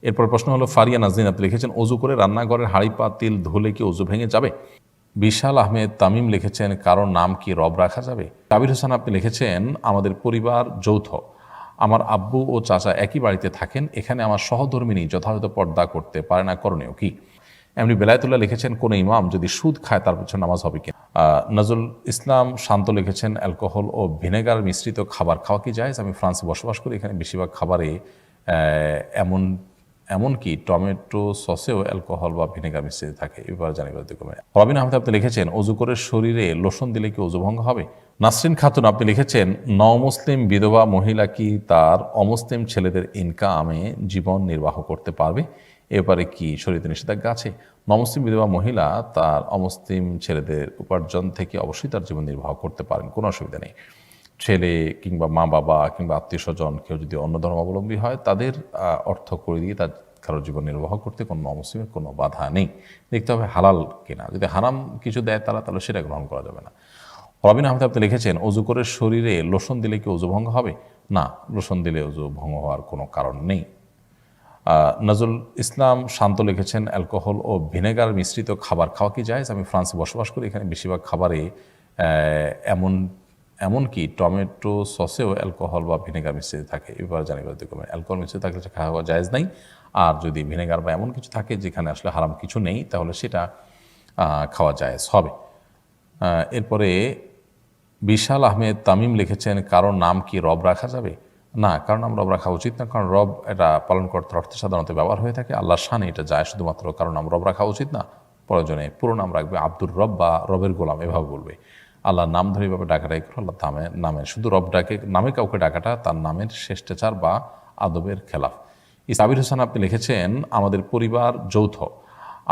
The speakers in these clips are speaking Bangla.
এরপর প্রশ্ন হলো ফারিয়া নাজনীন, আপনি লিখেছেন অজু করে রান্নাঘরের হাঁড়ি পাতিল ধুলে কি অজু ভেঙে যাবে? বিশাল আহমেদ তামিম লিখেছেন কারোর নাম কি রব রাখা যাবে? কাবির হোসেন আপনি লিখেছেন আমাদের পরিবার যৌথ, আমার আব্বু ও চাচা একই বাড়িতে থাকেন, এখানে আমার সহধর্মিনী যথাযথ পর্দা করতে পারে না, করণীয় কি? এমনি বেলায়েতুল্লাহ লিখেছেন কোন ইমাম যদি সুদ খায় তার পিছনে নামাজ হবে কি? নজরুল ইসলাম শান্ত লিখেছেন অ্যালকোহল ও ভিনেগার মিশ্রিত খাবার খাওয়া কি জায়েজ? আমি ফ্রান্সে বসবাস করি, এখানে বেশিরভাগ খাবারে এমন এমনকি টমেটো সসেও অ্যালকোহল বা ভিনেগার মিশ্রিত থাকে, এবার জানিবার দিকে। রবিন আহমেদ আপনি লিখেছেন অজু করে শরীরে লোশন দিলে কি অজু ভঙ্গ হবে? নাসরিন খাতুন আপনি লিখেছেন নমুসলিম বিধবা মহিলা কি তার অমুসলিম ছেলেদের ইনকামে জীবন নির্বাহ করতে পারবে? এবারে কি শরীয়তে নিষেধাজ্ঞা আছে? নমুসলিম বিধবা মহিলা তার অমুসলিম ছেলেদের উপার্জন থেকে অবশ্যই তার জীবন নির্বাহ করতে পারেন, কোনো অসুবিধা নেই। ছেলে কিংবা মা বাবা কিংবা আত্মীয় স্বজন কেউ যদি অন্য ধর্মাবলম্বী হয় তাদের অর্থ করে দিয়ে তার কারো জীবন নির্বাহ করতে কোনো অমুসলিমের কোনো বাধা নেই। দেখতে হবে হালাল কিনা, যদি হারাম কিছু দেয় তাহলে সেটা গ্রহণ করা যাবে না। রবিন আহমেদ আপনি লিখেছেন অজু করে শরীরে লোশন দিলে কি অজু ভঙ্গ হবে? না, লোশন দিলে অজু ভঙ্গ হওয়ার কোনো কারণ নেই। নজরুল ইসলাম শান্ত লিখেছেন অ্যালকোহল ও ভিনেগার মিশ্রিত খাবার খাওয়া কি জায়েজ? আমি ফ্রান্সে বসবাস করি, এখানে বেশিরভাগ খাবারে এমনকি টমেটো সসেও অ্যালকোহল বা ভিনেগার মিশ্রিত থাকে, এবার জানিবার দিকে। অ্যালকোহল মিশ্রিত থাকলে সেটা খাওয়া জায়েজ নাই, আর যদি ভিনেগার বা এমন কিছু থাকে যেখানে আসলে হারাম কিছু নেই তাহলে সেটা খাওয়া জায়েজ হবে। এরপরে বিশাল আহমেদ তামিম লিখেছেন কারোর নাম কি রব রাখা যাবে? না, কারণ নাম রব রাখা উচিত না, কারণ রব এটা পালনকর্তার অর্থে সাধারণত ব্যবহার হয়ে থাকে, আল্লাহর শানে এটা যায় শুধুমাত্র, কারণ নাম রব রাখা উচিত না। প্রয়োজনে পুরো নাম রাখবে আব্দুর রব বা রবের গোলাম, এভাবে বলবে। আল্লাহর নাম ধরে এভাবে ডাকাটাই করে আল্লাহ নামে শুধু রব ডাকে, নামে কাউকে ডাকাটা তার নামের শেষ্টাচার বা আদবের খেলাফ। সাবির হোসেন আপনি লিখেছেন আমাদের পরিবার যৌথ,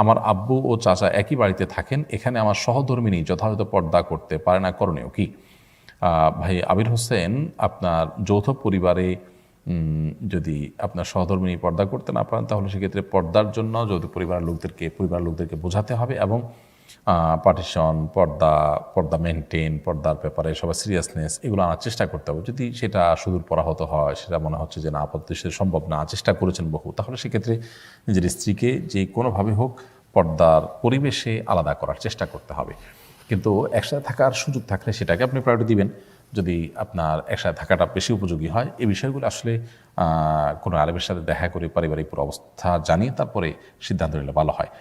আমার আব্বু ও চাচা একই বাড়িতে থাকেন, এখানে আমার সহধর্মিনী যথাযথ পর্দা করতে পারে না, করণীয় কি? ভাই আবির হোসেন, আপনার যৌথ পরিবারে যদি আপনার সহধর্মিনী পর্দা করতে না পারেন তাহলে সেক্ষেত্রে পর্দার জন্য যৌথ পরিবারের লোকদেরকে বোঝাতে হবে, এবং পার্টিশন, পর্দা মেনটেন, পর্দার ব্যাপারে সবার সিরিয়াসনেস এগুলো আনার চেষ্টা করতে হবে। যদি সেটা সুদূর পরাহত হয়, সেটা মনে হচ্ছে যে না আপাতত সেটা সম্ভব না, চেষ্টা করেছেন বহু, তাহলে সেক্ষেত্রে নিজের স্ত্রীকে যে কোনোভাবে হোক পর্দার পরিবেশে আলাদা করার চেষ্টা করতে হবে। কিন্তু একসাথে থাকার সুযোগ থাকলে সেটাকে আপনি প্রায়োরিটি দিবেন, যদি আপনার একসাথে থাকাটা বেশি উপযোগী হয়। এই বিষয়গুলো আসলে কোনো আলেমের সাথে দেখা করে পারিবারিক পুরো অবস্থা জানিয়ে তারপরে সিদ্ধান্ত নিলে ভালো হয়।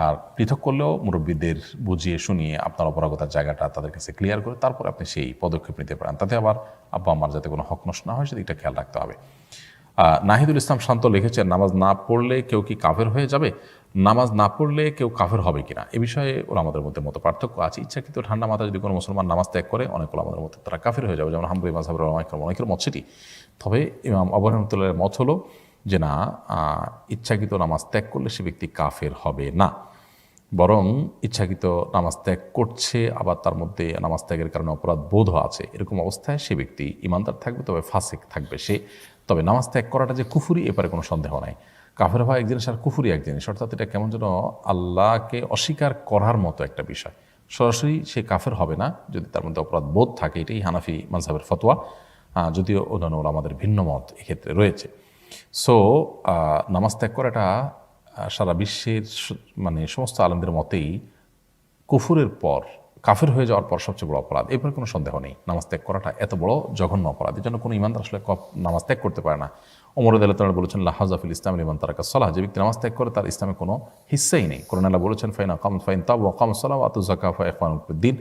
আর পৃথক করলেও মুরব্বীদের বুঝিয়ে শুনিয়ে আপনার অপারগতার জায়গাটা তাদের কাছে ক্লিয়ার করে তারপর আপনি সেই পদক্ষেপ নিতে পারেন, তাতে আবার আব্বা আম্মার যাতে কোনো হক নষ্ট না হয় সেদিকটা খেয়াল রাখতে হবে। নাহিদুল ইসলাম শান্ত লিখেছেন নামাজ না পড়লে কেউ কি কাফের হয়ে যাবে? নামাজ না পড়লে কেউ কাফের হবে কিনা এ বিষয়ে ওলামাদের মধ্যে মত পার্থক্য আছে। ইচ্ছাকৃত ঠান্ডা মাথায় যদি কোনো মুসলমান নামাজ ত্যাগ করে অনেক ওলামাদের মধ্যে তারা কাফের হয়ে যাবে, যেমন হাম্বলী মাযহাবের অনেকের মত সেটি। তবে ইমাম আবু রহমতুল্লাহের মত হলো যে না, ইচ্ছাকৃত নামাজ ত্যাগ করলে সে ব্যক্তি কাফের হবে না, বরং ইচ্ছাকৃত নামাজ ত্যাগ করছে আবার তার মধ্যে নামাজ ত্যাগের কারণে অপরাধ বোধও আছে, এরকম অবস্থায় সে ব্যক্তি ইমানদার থাকবে, তবে ফাসিক থাকবে সে। তবে নামাজ ত্যাগ করাটা যে কুফুরি এবারে কোনো সন্দেহ নাই। কাফের হওয়া এক জিনিস আর কুফুরি এক জিনিস, অর্থাৎ এটা কেমন যেন আল্লাহকে অস্বীকার করার মতো একটা বিষয়। সরাসরি সে কাফের হবে না যদি তার মধ্যে অপরাধ বোধ থাকে, এটাই হানাফি মাযহাবের ফতোয়া, যদিও অন্যান্য আমাদের ভিন্ন মত এক্ষেত্রে রয়েছে। সো নামাজ ত্যাগ করাটা সারা বিশ্বের মানে সমস্ত আলেমদের মতেই কুফুরের পর, কাফের হয়ে যাওয়ার পর সবচেয়ে বড় অপরাধ, এরপরে কোনো সন্দেহ নেই। নামাজ ত্যাগ করাটা এত বড় জঘন্য অপরাধ, এই জন্য কোনো ইমানদার আসলে নামাজ ত্যাগ করতে পারে না। ওমর রাদিয়াল্লাহু তাআলা বলেছেন লা হাযাফিল ইসলাম লিমান তারাকা সালাহ, যে ব্যক্তি নামাজ ত্যাগ করে তার ইসলামে কোনো হিস্সাই নেই। কোরআনে আল্লাহ বলেছেন ফাইন তাবু ওয়া কামু সালাহ ওয়া আতু যাকাত ফা ইখওয়ানুকুম ফিদ্দিন,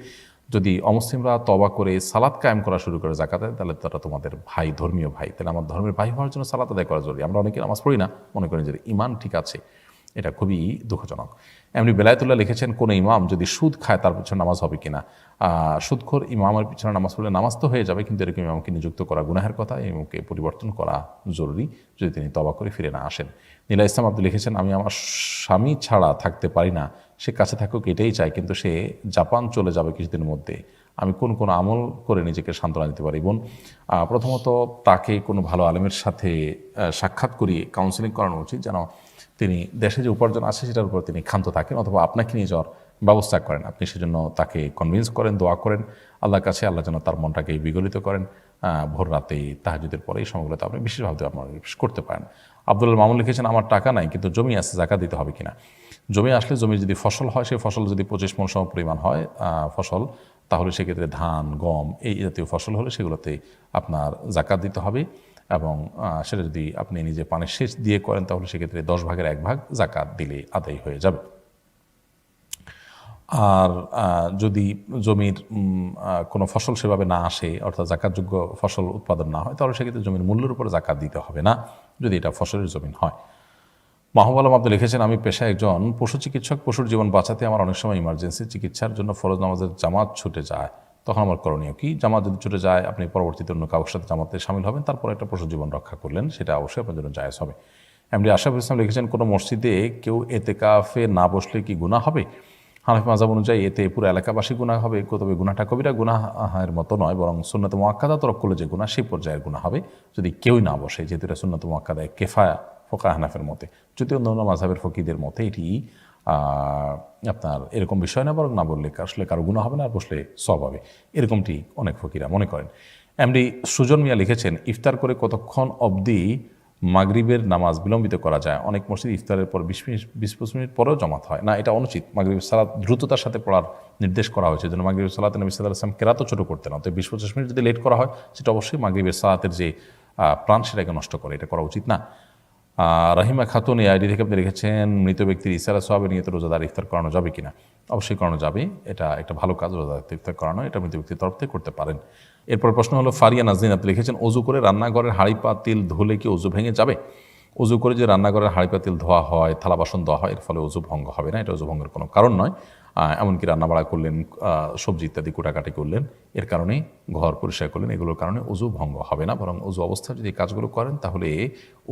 যদি অমুসলিমরা তওবা করে সালাত কায়েম করা শুরু করে যাকাত দেয় তাহলে তারা তোমাদের ভাই, ধর্মীয় ভাই। তাহলে আমার ধর্মের ভাই হওয়ার জন্য সালাত আদায় করা জরুরি। আমরা অনেকে নামাজ পড়ি না, মনে করি যে ইমান ঠিক আছে, এটা খুবই দুঃখজনক। এমনি বেলায়েতুল্লাহ লিখেছেন কোনো ইমাম যদি সুদ খায় তার পিছনে নামাজ হবে কিনা? সুদখোর ইমামের পিছনে নামাজ পড়লে নামাজ তো হয়ে যাবে, কিন্তু এরকম ইমামকে নিযুক্ত করা গুনাহের কথা, ইমামকে পরিবর্তন করা জরুরি যদি তিনি তওবা করে ফিরে না আসেন। নীলা ইসলাম আপনি লিখেছেন আমি আমার স্বামী ছাড়া থাকতে পারি না, সে কাছে থাকুক এটাই চাই, কিন্তু সে জাপান চলে যাবে কিছুদিনের মধ্যে, আমি কোন কোন আমল করে নিজেকে সান্ত্বনা দিতে পারি? বোন, প্রথমত তাকে কোনো ভালো আলেমের সাথে সাক্ষাৎ করিয়ে কাউন্সিলিং করানো উচিত, যেন তিনি দেশে যে উপার্জন আছে সেটার উপর তিনি ক্ষান্ত থাকেন, অথবা আপনাকে নিয়ে যাওয়ার ব্যবস্থা করেন। আপনি সেজন্য তাকে কনভিন্স করেন, দোয়া করেন আল্লাহর কাছে, আল্লাহ যেন তার মনটাকে বিগলিত করেন, ভোর রাতে তাহাজ্জুদের পরে এই সময়গুলোতে আপনি বিশেষভাবে আপনারা করতে পারেন। আব্দুল মামুন লিখেছেন, আমার টাকা নাই কিন্তু জমি আছে, জাকাত দিতে হবে কিনা? জমি আসলে জমির যদি ফসল হয়, সেই ফসল যদি 25 মণ সম পরিমাণ হয় ফসল, তাহলে সেক্ষেত্রে ধান, গম এই জাতীয় ফসল হলে সেগুলোতে আপনার জাকাত দিতে হবে। এবং সেটা যদি আপনি নিজে পানের সেচ দিয়ে করেন তাহলে সেক্ষেত্রে 10 ভাগের 1 ভাগ জাকাত দিলে আদায় হয়ে যাবে। আর যদি জমির কোনো ফসল সেভাবে না আসে, অর্থাৎ জাকাতযোগ্য ফসল উৎপাদন না হয়, তাহলে সেক্ষেত্রে জমির মূল্যের উপর জাকাত দিতে হবে না, যদি এটা ফসলের জমিন হয়। মাহবুব আলম আপনি লিখেছেন, আমি পেশায় একজন পশু চিকিৎসক। পশুর জীবন বাঁচাতে আমার অনেক সময় ইমার্জেন্সি চিকিৎসার জন্য ফরজ নামাজের জামাত ছুটে যায়, তখন আমার করণীয় কি? জামাত যদি ছুটে যায়, আপনি পরবর্তীতে অন্য কারোর সাথে জামাতে সামিল হবেন, তারপর একটা পশুর জীবন রক্ষা করলেন, সেটা অবশ্যই আপনার জন্য জায়েজ হবে। এমডি আশরাফুল ইসলাম লিখেছেন, কোনো মসজিদে কেউ এতেকাফে না বসলে কি গুনাহ হবে? হানাফি মাযহাব অনুযায়ী এতে পুরো এলাকাবাসী গুনাহ হবে, তবে গুনাহটা কবিরা গুনাহের মতো নয়, বরং সুন্নাত মুআক্কাদা তরক করলে যে গুনাহ, সেই পর্যায়ের গুনাহ হবে যদি কেউই না বসে, যেহেতু এটা সুন্নাত মুআক্কাদা কেফায়া ফোকাহ হানাফের মতে। যদি অন্যান্য মাযহাবের ফকিদের মতে এটি আপনার এরকম বিষয় না, বরং না বললে আসলে কারো গুনাহ হবে না, আর বসলে সওয়াব হবে, এরকমটি অনেক ফকিরা মনে করেন। এমডি সুজন মিয়া লিখেছেন, ইফতার করে কতক্ষণ অবধি মাগরিবের নামাজ বিলম্বিত করা যায়? অনেক মসজিদ ইফতারের পর 20-25 মিনিট পরেও জামাত হয় না, এটা অনুচিত। মাগরিবের সালাত দ্রুততার সাথে পড়ার নির্দেশ করা হয়েছে, যেন মাগরিবের সালাতে নবী সাল্লাল্লাহু আলাইহি ওয়াসাল্লাম কেরাতও ছোটো করতে না, তো 20-25 মিনিট যদি লেট করা হয়, সেটা অবশ্যই মাগরিবের সালাতের যে প্রাণ সেটাকে নষ্ট করে, এটা করা উচিত না। রাহিমা খাতুন এই আইডি থেকে আপনি লিখেছেন, মৃত ব্যক্তির ইসারা সওয়াবে নিয়ত রোজাদার ইফতার করানো যাবে কিনা? অবশ্যই করানো যাবে, এটা একটা ভালো কাজ, রোজাদার ইফতার করানো, এটা মৃত ব্যক্তির তরফ থেকে করতে পারেন। এরপর প্রশ্ন হলো, ফারিয়া নাজনীন আপনি লিখেছেন, অজু করে রান্নাঘরের হাঁড়ি পাতিল ধুলে কি অজু ভেঙে যাবে? অজু করে যে রান্নাঘরের হাঁড়ি পাতিল ধোয়া হয়, থালা বাসন ধোয়া হয়, এর ফলে অজু ভঙ্গ হবে না, এটা অজু ভঙ্গের কোনো কারণ নয়। এমনকি রান্নাবাড়া করলেন, সবজি ইত্যাদি কুটাকাটি করলেন, এর কারণে ঘর পরিষ্কার করলেন, এগুলোর কারণে অজু ভঙ্গ হবে না, বরং অজু অবস্থায় যদি কাজগুলো করেন তাহলে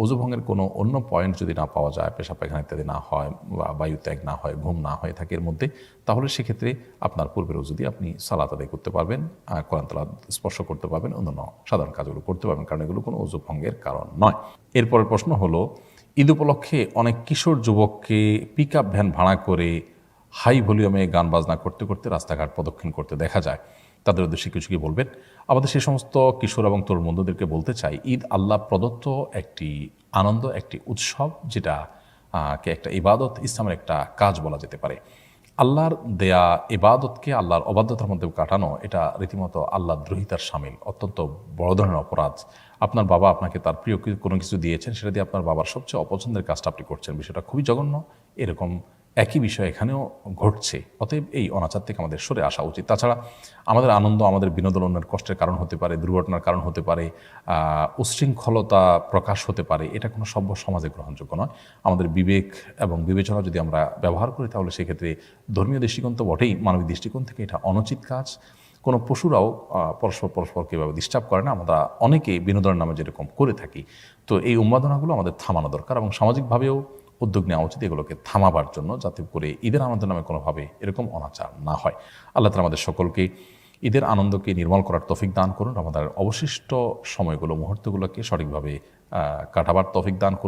অজু ভঙ্গের কোনো অন্য পয়েন্ট যদি না পাওয়া যায়, পেশাব পায়খানা ইত্যাদি না হয়, বা বায়ু ত্যাগ না হয়, ঘুম না হয়ে থাকে এর মধ্যে, তাহলে সেক্ষেত্রে আপনার পূর্বের অজু দিয়ে আপনি সালাত আদায় করতে পারবেন, কোরআন তেলাওয়াত স্পর্শ করতে পারবেন, অন্যান্য সাধারণ কাজগুলো করতে পারবেন, কারণ এগুলো কোনো অজু ভঙ্গের কারণ নয়। এরপরের প্রশ্ন হলো, ঈদ উপলক্ষে অনেক কিশোর যুবককে পিক আপ ভ্যান ভাড়া করে হাই ভলিউমে গান বাজনা করতে করতে রাস্তাঘাট প্রদক্ষিণ করতে দেখা যায়, তাদের উদ্দেশ্যে কিছু কি বলবেন? আমাদের সেই সমস্ত কিশোর এবং তরুণ বন্ধুদেরকে বলতে চাই, ঈদ আল্লাহ প্রদত্ত একটি আনন্দ, একটি উৎসব, যেটা কে একটা ইবাদত, ইসলামের একটা কাজ বলা যেতে পারে। আল্লাহর দেয়া ইবাদতকে আল্লাহর অবাধ্যতার মধ্যে কাটানো, এটা রীতিমতো আল্লাহ দ্রোহিতার শামিল, অত্যন্ত বড় ধরনের অপরাধ। আপনার বাবা আপনাকে তার প্রিয় কোনো কিছু দিয়েছেন, সেটা দিয়ে আপনার বাবার সবচেয়ে অপছন্দের কাজটা আপনি করছেন, বিষয়টা খুবই জঘন্য। এরকম একই বিষয় এখানেও ঘটছে, অতএব এই অনাচার থেকে আমাদের সরে আসা উচিত। তাছাড়া আমাদের আনন্দ, আমাদের বিনোদন অন্যের কষ্টের কারণ হতে পারে, দুর্ঘটনার কারণ হতে পারে, উচ্ছৃঙ্খলতা প্রকাশ হতে পারে, এটা কোনো সভ্য সমাজে গ্রহণযোগ্য নয়। আমাদের বিবেক এবং বিবেচনা যদি আমরা ব্যবহার করি, তাহলে সেক্ষেত্রে ধর্মীয় দৃষ্টিকোণ তো বটেই, মানবিক দৃষ্টিকোণ থেকে এটা অনুচিত কাজ। কোনো পশুরাও পরস্পরকে এভাবে ডিস্টার্ব করে না, আমরা অনেকে বিনোদনের নামে যেরকম করে থাকি। তো এই উন্মাদনাগুলো আমাদের থামানো দরকার, এবং সামাজিকভাবেও উদ্যোগ নেওয়া উচিত এগুলোকে থামাবার জন্য, যাতে করে ঈদের আনন্দের নামে কোনোভাবে এরকম অনাচার না হয়। আল্লাহ তাআলা আমাদের সকলকে ঈদের আনন্দকে নির্মল করার তৌফিক দান করুন, আমাদের অবশিষ্ট সময়গুলো, মুহূর্তগুলোকে সঠিকভাবে কাটাবার তৌফিক দান করুন।